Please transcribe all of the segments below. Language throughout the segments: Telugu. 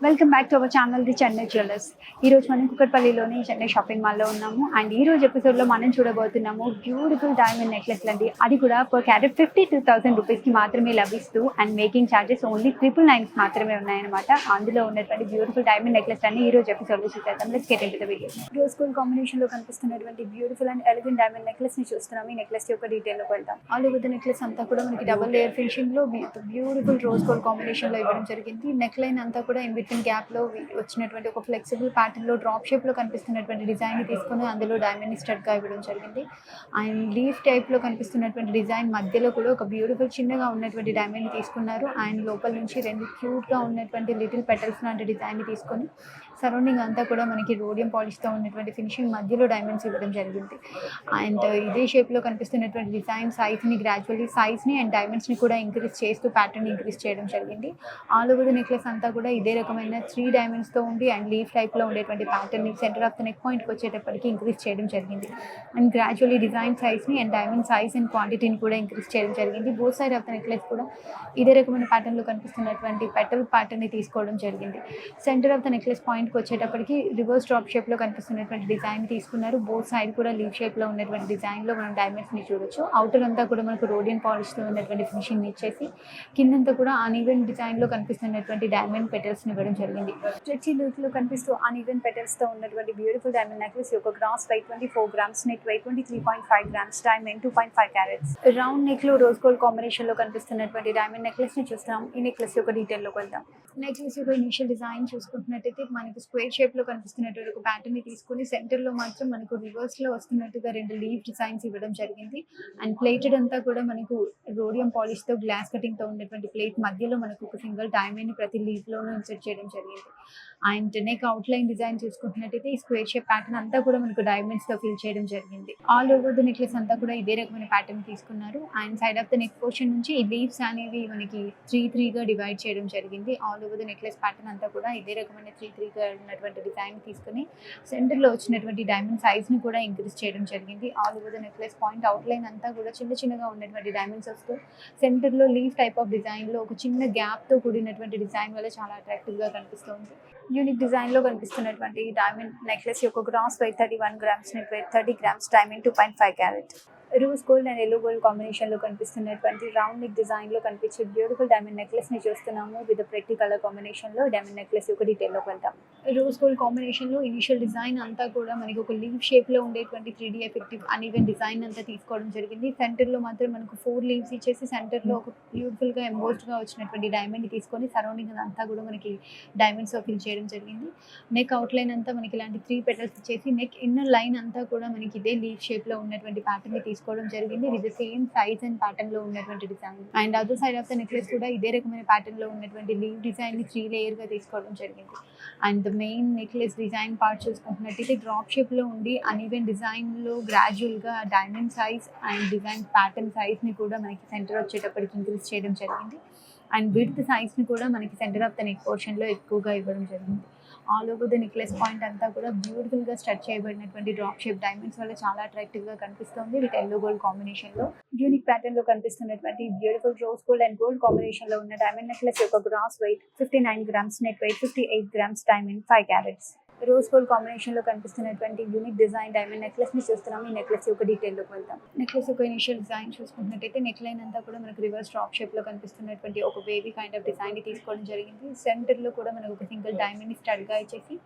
Welcome back to our channel the Chennai jewellers. ఈరోజు మనం కుక్కట్పల్లిలోని చెన్నై షాపింగ్ మాల్లో ఉన్నాము. అండ్ ఈ రోజు ఎపిసోడ్లో మనం చూడబోతున్నాము బ్యూటిఫుల్ డైమండ్ నెక్లెస్ అండి. అది కూడా పర్ క్యారెట్ 52,000 రూపీస్కి మాత్రమే లభిస్తూ అండ్ మేకింగ్ ఛార్జెస్ ఓన్లీ 999 మాత్రమే ఉన్నాయన్నమాట. అందులో ఉన్నటువంటి బ్యూటిఫుల్ డైమండ్ నెక్లెస్ అన్ని ఈ రోజు ఎపిసోడ్లో చూసేద్దాం. Let's get into the video. Rose gold కాంబినేషన్లో కనిపిస్తున్నటువంటి బ్యూటిఫుల్ అండ్ ఎలిగెంట్ డైమండ్ నెక్లెస్ని చూస్తున్నాము. ఈ నెక్లెస్ యొక్క డీటెయిల్లోకి వెళ్తాం. ఆల్ ఓవర్ ద నెక్లెస్ అంతా కూడా మనకి డబుల్ లేయర్ ఫినిషింగ్లో బ్యూటిఫుల్ రోజ్ గోల్డ్ కాంబినేషన్లో ఇవ్వడం జరిగింది. నెక్ లైన్ అంతా కూడా ఇన్ బిట్వీన్ గ్యాప్లో వచ్చినటువంటి ఒక ఫ్లెక్సిబుల్ ప్యాటర్న్లో డ్రాప్ షేప్లో కనిపిస్తున్నటువంటి డిజైన్ని తీసుకుని అందులో డైమండ్ స్టడ్గా ఇవ్వడం జరిగింది. అండ్ లీఫ్ టైప్లో కనిపిస్తున్నటువంటి డిజైన్ మధ్యలో కూడా ఒక బ్యూటిఫుల్ చిన్నగా ఉన్నటువంటి డైమండ్ని తీసుకున్నారు. అండ్ లోపల నుంచి రెండు క్యూట్గా ఉన్నటువంటి లిటిల్ పెటల్స్ లాంటి డిజైన్ని తీసుకొని సరౌండింగ్ అంతా కూడా మనకి రోడియం పాలిష్తో ఉన్నటువంటి ఫినిషింగ్ మధ్యలో డైమండ్స్ ఇవ్వడం జరిగింది. అండ్ ఇదే షేప్లో కనిపిస్తున్నటువంటి డిజైన్ సైజ్ని గ్రాడ్యువల్లీ సైజ్ని అండ్ డైమండ్స్ని కూడా ఇంక్రీజ్ చేస్తూ ప్యాటర్న్ ఇంక్రీజ్ చేయడం జరిగింది. ఆల్ ఓవర్ ద నెక్లెస్ అంతా కూడా ఇదే రకమైన 3 డైమండ్స్తో ఉండి అండ్ లీఫ్ టైప్లో ఉండేటువంటి ప్యాటర్న్ని సెంటర్ ఆఫ్ ద నెక్ పాయింట్కి వచ్చేటప్పటికి ఇంక్రీజ్ చేయడం జరిగింది. అండ్ గ్రాడ్యువల్లీ డిజైన్ సైజ్ని అండ్ డైమండ్ సైజ్ అండ్ క్వాంటిటీని కూడా ఇంక్రీజ్ చేయడం జరిగింది. Both side of the necklace కూడా ఇదే రకమైన ప్యాటర్న్లో కనిపిస్తున్నటువంటి పెటల్ ప్యాటర్న్ని తీసుకోవడం జరిగింది. సెంటర్ ఆఫ్ ద నెక్లెస్ పాయింట్కి వచ్చేటప్పటికి రివర్స్ డ్రాప్ షేప్లో కనిపిస్తున్నటువంటి డిజైన్ తీసుకున్నారు. బోత్ సైడ్ కూడా లీఫ్ షేప్లో ఉన్నటువంటి డిజైన్లో మనం డైమండ్స్ని చూడొచ్చు. అవుటర్ అంతా కూడా మనకు రోడియన్ పాలిష్తో ఉన్నటువంటి ఫినిషింగ్ ఇచ్చేసి కిందంతా కూడా అన్ఈవెన్ డిజైన్లో కనిపిస్తున్నటువంటి డైమండ్ పెటల్స్ని ఇవ్వడం జరిగింది. స్ట్రెచీ లుక్లో కనిపిస్తూ అన్ఈవెన్ పెటల్స్తో ఉన్నటువంటి బ్యూటిఫుల్ డైమండ్ నెక్లెస్ యొక్క gross weight 24 grams, net weight 23.5 grams, diamond 2.5 carats. Round నెక్లో రోజ్ గోల్డ్ కాంబినేషన్లో కనిపిస్తున్నటువంటి డైమండ్ నెక్లెస్ని చూస్తాం. ఈ నెక్లెస్ యొక్క డీటెయిల్లోకి వెళ్దాం. నెక్లెస్ యొక్క ఇనిషియల్ డిజైన్ చూసుకుంటున్నట్టయితే మనకి స్క్వేర్ షేప్లో కనిపిస్తున్నటువంటి ఒక ప్యాటర్న్ని తీసుకుని సెంటర్లో మాత్రం మనకు రివర్స్లో వస్తున్నట్టుగా 2 లీఫ్ డిజైన్స్ ఇవ్వడం జరిగింది. అండ్ ప్లేటెడ్ అంతా కూడా మనకు రోడియం పాలిష్తో గ్లాస్ కటింగ్తో ఉన్నటువంటి ప్లేట్ మధ్యలో మనకు ఒక సింగిల్ డైమండ్ ప్రతి లీఫ్లోనూ ఇన్సర్ట్ చేయడం జరిగింది. అండ్ నెక్ అవుట్లైన్ డిజైన్ చూసుకుంటున్నట్టయితే ఈ స్క్వేర్ షేప్ ప్యాటర్న్ అంతా కూడా మనకు డైమండ్స్తో ఫిల్ చేయడం జరిగింది. ఆల్ ఓవర్ ద నెక్లెస్ అంతా కూడా ఇదే రకమైన ప్యాటర్న్ తీసుకున్నారు. And side of the neck portion నుంచి ఈ లీవ్స్ అనేవి మనకి 3-3గా డివైడ్ చేయడం జరిగింది. All over the necklace pattern అంతా కూడా ఇదే రకమైన 3-3గా ఉన్నటువంటి డిజైన్ తీసుకుని సెంటర్లో వచ్చినటువంటి డైమండ్ సైజ్ని కూడా ఇంక్రీజ్ చేయడం జరిగింది. All over the necklace point outline అంతా కూడా చిన్నగా ఉన్నటువంటి డైమండ్స్ వస్తూ సెంటర్లో లీఫ్ టైప్ ఆఫ్ డిజైన్లో ఒక చిన్న గ్యాప్తో కూడినటువంటి డిజైన్ వల్ల చాలా అట్రాక్టివ్గా కనిపిస్తుంది. యూనిక్ డిజైన్లో కనిపిస్తున్నటువంటి డైమండ్ నెక్లెస్ యొక్క gross weight 31 grams, net weight 30 grams, diamond 2.5 carat. Rose gold and yellow gold కాంబినేషన్లో కనిపిస్తున్నటువంటి రౌండ్ నెక్ డిజైన్లో కనిపించే బ్యూటిఫుల్ డైమండ్ నెక్లెస్ని చూస్తున్నాము. విత్ ప్రెట్టి కలర్ కాంబినేషన్లో డైమండ్ నెక్లెస్ యొక్క డీటెయిల్లోకి వెళ్తాం. రోజ్ గోల్డ్ కాంబినేషన్లో ఇనిషియల్ డిజైన్ అంతా కూడా మనకి ఒక లీవ్ షేప్లో ఉండేటువంటి 3D ఎఫెక్టివ్ అన్ఈవెన్ డిజైన్ అంతా తీసుకోవడం జరిగింది. సెంటర్లో మాత్రం మనకు 4 లీవ్స్ ఇచ్చేసి సెంటర్లో ఒక బ్యూటిఫుల్గా ఎంబోస్డ్గా వచ్చినటువంటి డైమండ్ని తీసుకొని సరౌండింగ్ అంతా కూడా మనకి డైమండ్స్తో ఫిల్ చేయడం జరిగింది. నెక్ అవుట్లైన్ అంతా మనకి ఇలాంటి 3 పెటల్స్ ఇచ్చేసి నెక్ ఇన్నర్ లైన్ అంతా కూడా మనకి ఇదే లీవ్ షేప్లో ఉన్నటువంటి ప్యాటర్న్ని తీసుకోవడం జరిగింది. With same size and pattern లో ఉన్నటువంటి design. And other side of the necklace కూడా ఇదే రకమైన ప్యాటర్న్ లో ఉన్నటువంటి లీవ్ డిజైన్ ని 3 లేయర్ గా తీసుకోవడం జరిగింది. And the main necklace design part చూసుకుంటున్నట్టయితే డ్రాప్ షేప్ లో ఉండి అన్ఈవెన్ డిజైన్ లో గ్రాడ్యువల్ గా diamond size and design pattern size ని కూడా మనకి సెంటర్ వచ్చేటప్పటికి ఇంక్రీజ్ చేయడం జరిగింది. అండ్ విడ్త్ సైజ్ ని కూడా మనకి centre of the neck portion లో ఎక్కువగా ఇవ్వడం జరిగింది. All over the necklace point అంతా కూడా బ్యూటిఫుల్గా స్ట్రచ్ చేయబడినటువంటి డ్రాప్ షేప్ డైమండ్స్ వల్ల చాలా అట్రాక్టివ్గా కనిపిస్తుంది. విత్ ఎల్లో గోల్డ్ కాంబినేషన్లో యూనిక్ ప్యాటర్న్లో కనిపిస్తున్నటువంటి beautiful rose gold and gold కాంబినేషన్లో ఉన్న డైమండ్ నెక్లెస్ యొక్క gross weight 59 grams, net weight 58 grams, diamond 5 carats. Rose gold కాంబినేషన్లో కనిపిస్తున్నటువంటి యూనిక్ డిజైన్ డైమండ్ నెక్లెస్ని చూస్తున్నాం. ఈ నెక్లెస్ యొక్క డీటెయిల్లోకి వెళ్తాం. నెక్లెస్ యొక్క ఇనిషియల్ డిజైన్ చూసుకుంటున్నట్టయితే నెక్ లైన్ అంతా కూడా మనకు రివర్స్ డ్రాప్ షేప్లో కనిపిస్తున్నటువంటి ఒక బేబీ కైండ్ ఆఫ్ డిజైన్ని తీసుకోవడం జరిగింది. సెంటర్లో కూడా మనకు ఒక సింగిల్ డైమండ్ని స్టడ్గా ఇచ్చేసి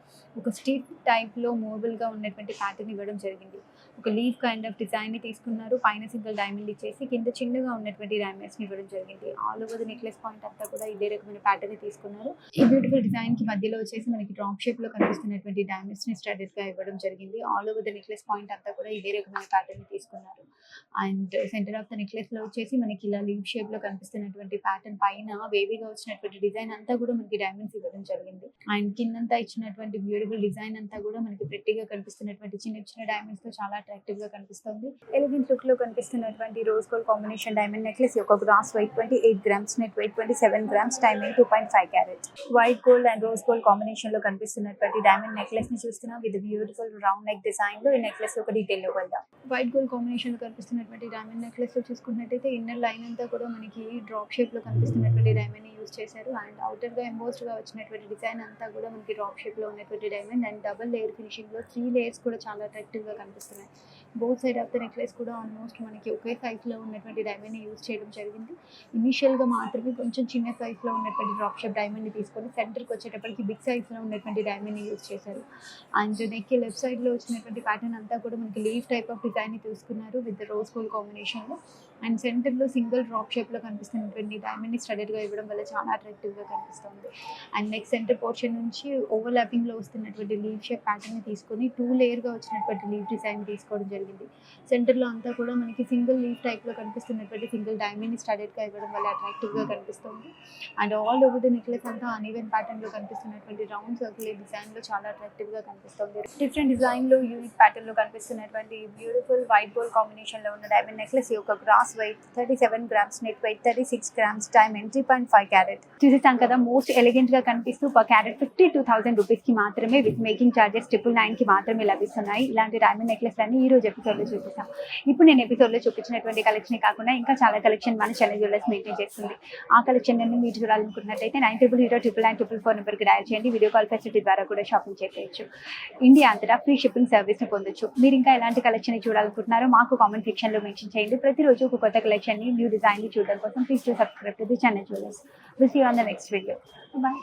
ఒక స్టిఫ్ టైప్లో మూవబుల్గా ఉన్నటువంటి ప్యాటర్న్ ఇవ్వడం జరిగింది. ఒక లీఫ్ కైండ్ ఆఫ్ డిజైన్ని తీసుకున్నారు. పైన సింగిల్ డైమండ్ ఇచ్చేసి కింద చిన్నగా ఉన్నటువంటి డైమండ్స్ని ఇవ్వడం జరిగింది. All over the necklace point అంతా కూడా ఇదే రకమైన ప్యాటర్న్ తీసుకున్నారు. ఈ బ్యూటిఫుల్ డిజైన్కి మధ్యలో వచ్చేసి మనకి డ్రాప్ షేప్లో కనిపిస్తున్నటువంటి డైమండ్స్ని స్టడెడ్గా ఇవ్వడం జరిగింది. All over the necklace point అంతా కూడా ఇదే రకమైన ప్యాటర్న్ తీసుకున్నారు. అండ్ సెంటర్ ఆఫ్ ద నెక్లెస్లో వచ్చేసి మనకి ఇలా లీవ్ షేప్లో కనిపిస్తున్నటువంటి ప్యాటర్న్ పైన వేవీగా వచ్చినటువంటి డిజైన్ అంతా కూడా మనకి డైమండ్స్ ఇవ్వడం జరిగింది. అండ్ కిందంతా ఇచ్చినటువంటి బ్యూటిఫుల్ డిజైన్ అంతా కూడా మనకి ప్రెట్టిగా కనిపిస్తున్నటువంటి చిన్న డైమండ్స్తో చాలా అట్రాక్టివ్గా కనిపిస్తుంది. ఎలిగెంట్ లుక్లో కనిపిస్తున్నటువంటి rose gold combination diamond necklace యొక్క gross weight 28 grams, net weight 27 grams, diamond 2.5 carat. White gold and rose gold కాంబినేషన్లో కనిపిస్తున్నటువంటి డైమండ్ నెక్లెస్ని చూస్తున్నాం. విత్ బ్యూటిఫుల్ రౌండ్ నెక్ డిజైన్లో ఈ నెక్లెస్ యొక్క డీటెయిల్లోకి వెళ్దాం. వైట్ గోల్డ్ కాంబినేషన్లో కనిపిస్తున్న కనిపిస్తున్నటువంటి డైమండ్ నెక్లెస్లో చూసుకున్నట్టయితే ఇన్నర్ లైన్ అంతా కూడా మనకి డ్రాప్ షేప్లో కనిపిస్తున్నటువంటి డైమండ్ని యూజ్ చేశారు. అండ్ అవుటర్గా ఎంబోస్డ్గా వచ్చినటువంటి డిజైన్ అంతా కూడా మనకి డ్రాప్ షేప్లో ఉన్నటువంటి డైమండ్ అండ్ డబుల్ లేయర్ ఫినిషింగ్లో 3 లేయర్స్ కూడా చాలా అట్రాక్టివ్గా కనిపిస్తున్నాయి. Both side of the necklace కూడా ఆల్మోస్ట్ మనకి ఒకే సైజ్లో ఉన్నటువంటి డైమండ్ని యూజ్ చేయడం జరిగింది. ఇనీషియల్గా మాత్రమే కొంచెం చిన్న సైజ్లో ఉన్నటువంటి డ్రాప్ షేప్ డైమండ్ని తీసుకొని సెంటర్కి వచ్చేటప్పటికి బిగ్ సైజ్లో ఉన్నటువంటి డైమండ్ని యూజ్ చేశారు. అండ్ నెక్ లెఫ్ట్ సైడ్లో వచ్చినటువంటి ప్యాటర్న్ అంతా కూడా మనకి లీఫ్ టైప్ ఆఫ్ డిజైన్ని తీసుకున్నారు విత్ రోజ్ గోల్డ్ కాంబినేషన్లో. అండ్ సెంటర్లో సింగిల్ డ్రాప్ షేప్లో కనిపిస్తున్నటువంటి డైమండ్ని స్టడెడ్గా ఇవ్వడం వల్ల చాలా అట్రాక్టివ్గా కనిపిస్తుంది. అండ్ నెక్ సెంటర్ పోర్షన్ నుంచి ఓవర్లాపింగ్లో వస్తున్నటువంటి లీఫ్ షేప్ ప్యాటర్న్ని తీసుకొని 2 లేయర్గా వచ్చినటువంటి లీఫ్ డిజైన్ తీసుకోవడం జరిగింది. సెంటర్లో అంతా కూడా మనకి సింగిల్ లీఫ్ టైప్లో కనిపిస్తున్నటువంటి సింగిల్ డైమండ్ని స్టడెడ్గా ఇవ్వడం వల్ల అట్రాక్టివ్గా కనిపిస్తుంది. And all over the necklace అంతా అన్ఈవెన్ ప్యాటర్న్లో కనిపిస్తున్నటువంటి రౌండ్ సర్కిల్ డిజైన్లో చాలా అట్రాక్టివ్గా కనిపిస్తుంది. డిఫరెంట్ డిజైన్లో యూనిక్ ప్యాటర్న్లో కనిపిస్తున్నటువంటి బ్యూటిఫుల్ వైట్ గోల్డ్ కాంబినేషన్లో ఉన్న డైమండ్ నెక్లెస్ యొక్క gross weight 37 grams, net weight 36 grams, diamond 3.5 carat. చూసేసాం కదా, మోస్ట్ ఎలిగెంట్గా కనిపిస్తూ పర్ క్యారెట్ 52,000 రూపీస్కి మాత్రమే విత్ మేకింగ్ ఛార్జెస్ 999కి మాత్రమే లభిస్తున్నాయి. ఇలాంటి డైమండ్ నెక్లెస్ అన్ని ఈ రోజు ఎపిసోడ్లో చూపిస్తాం. ఇప్పుడు నేను ఎపిసోడ్లో చూపించినటువంటి కలెక్షన్ కాకుండా ఇంకా చాలా కలెక్షన్ మన ఛానల్ జ్యువెలర్స్ మెయింటైన్ చేస్తుంది. ఆ కలెక్షన్ అన్ని మీరు చూడాలనుకున్నట్టయితే 90000999 నెంబర్కి డయల్ చేయండి. వీడియో కాల్ ఫెసిలిటీ ద్వారా కూడా షాపింగ్ చేయవచ్చు. ఇండియా అంతటా ఫ్రీ షిప్పింగ్ సర్వీస్ని పొందొచ్చు. మీరు ఇంకా ఎలాంటి కలెక్షన్ చూడాలనుకుంటున్నారో మాకు కామెంట్ సెక్షన్లో మెన్షన్ చేయండి. ప్రతిరోజు ఒక కొత్త కలెక్షన్ని న్యూ డిజైన్ని చూడడం కోసం please to subscribe to the channel jewellers. Will see you on the next video. Bye.